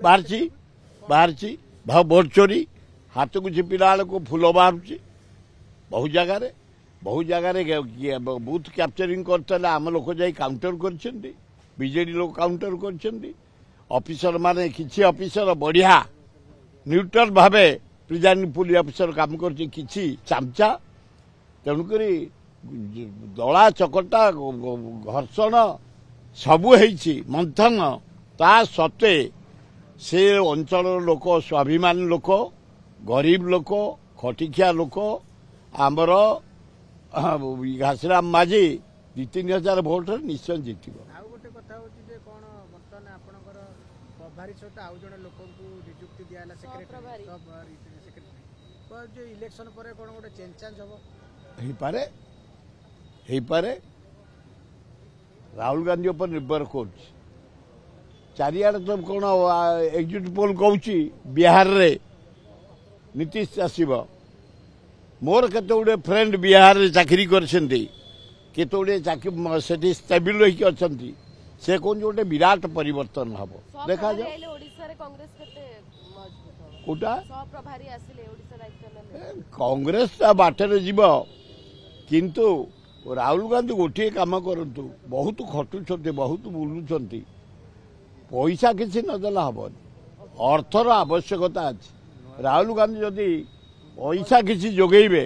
ବାହାରିଛି ଭୋଟ ଚୋରି ହାତକୁ ଚିପିଲା ବେଳକୁ ଫୁଲ ବାହାରୁଛି ବହୁ ଜାଗାରେ ବୁଥ କ୍ୟାପଚରିଂ କରିଥିଲେ ଆମ ଲୋକ ଯାଇ କାଉଣ୍ଟର କରିଛନ୍ତି ବିଜେଡି ଲୋକ କାଉଣ୍ଟର କରିଛନ୍ତି ଅଫିସର ମାନେ କିଛି ଅଫିସର ବଢିଆ ନ୍ୟୁଟ୍ରାଲ ଭାବେ ପ୍ରିଜାଇଡିଂ ପୁଲିସ ଅଫିସର କାମ କରୁଛି କିଛି ଚାମଚା ତେଣୁକରି ଦଳା ଚକଟା ଘର୍ଷଣ ସବୁ ହେଇଛି ମନ୍ଥନ ତା ସତ୍ତ୍ୱେ ସେ ଅଞ୍ଚଳର ଲୋକ ସ୍ୱାଭିମାନୀ ଲୋକ ଗରିବ ଲୋକ ଖଟିଖିଆ ଲୋକ ଆମର ଘାସିରାମ ମାଝୀ 2-3 ହଜାର ଭୋଟରେ ନିଶ୍ଚୟ ଜିତିବ। ଆଉ ଗୋଟେ କଥା ହଉଛି ଯେ କଣ ବର୍ତ୍ତମାନ ଆପଣଙ୍କର ପ୍ରଭାରୀ ସହିତ ଆଉ ଜଣେ ଲୋକଙ୍କୁ ନିଯୁକ୍ତି ଦିଆହେଲା ସେକ୍ରେଟାରୀ ଇଲେକ୍ସନ ପରେ କଣ ଗୋଟେ ଚେଞ୍ଜ ଚାଞ୍ଜ ହବ ହେଇପାରେ ରାହୁଲ ଗାନ୍ଧୀ ଉପରେ ନିର୍ଭର କରୁଛି ଚାରିଆଡେ ତ କଣ ଏକ୍ଜିଟ୍ ପୋଲ କହୁଛି ବିହାରରେ ନୀତିଶ ଆସିବ ମୋର କେତେ ଗୁଡେ ଫ୍ରେଣ୍ଡ ବିହାରରେ ଚାକିରି କରିଛନ୍ତି କେତେ ଗୁଡେ ସେଠି ଷ୍ଟେବଲ୍ ହେଇକି ଅଛନ୍ତି ସେ କହୁଛନ୍ତି ଗୋଟେ ବିରାଟ ପରିବର୍ତ୍ତନ ହବ ଦେଖାଯାଉ କୋଉଟା କଂଗ୍ରେସ ତା ବାଟରେ ଯିବ କିନ୍ତୁ ରାହୁଲ ଗାନ୍ଧୀ ଗୋଟିଏ କାମ କରନ୍ତୁ ବହୁତ ଖଟୁଛନ୍ତି ବହୁତ ବୁଲୁଛନ୍ତି ପଇସା କିଛି ନଦେଲେ ହବନି ଅର୍ଥର ଆବଶ୍ୟକତା ଅଛି ରାହୁଲ ଗାନ୍ଧୀ ଯଦି ପଇସା କିଛି ଯୋଗେଇବେ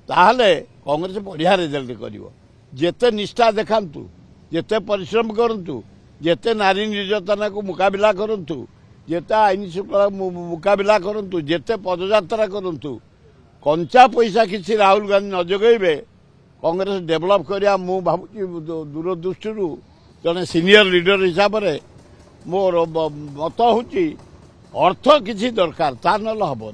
ତାହେଲେ କଂଗ୍ରେସ ବଢିଆ ରେଜଲ୍ଟ କରିବ ଯେତେ ନିଷ୍ଠା ଦେଖାନ୍ତୁ ଯେତେ ପରିଶ୍ରମ କରନ୍ତୁ ଯେତେ ନାରୀ ନିର୍ଯାତନାକୁ ମୁକାବିଲା କରନ୍ତୁ ଯେତେ ଆଇନ ଶୃଙ୍ଖଳା ମୁକାବିଲା କରନ୍ତୁ ଯେତେ ପଦଯାତ୍ରା କରନ୍ତୁ କଞ୍ଚା ପଇସା କିଛି ରାହୁଲ ଗାନ୍ଧୀ ନ ଯୋଗେଇବେ କଂଗ୍ରେସ ଡେଭଲପ କରିବା ମୁଁ ଭାବୁଛି ଦୂରଦୃଷ୍ଟିରୁ ଜଣେ ସିନିୟର ଲିଡର ହିସାବରେ ମୋର ମତ ହେଉଛି ଅର୍ଥ କିଛି ଦରକାର ତା ନହେଲେ ହବନି।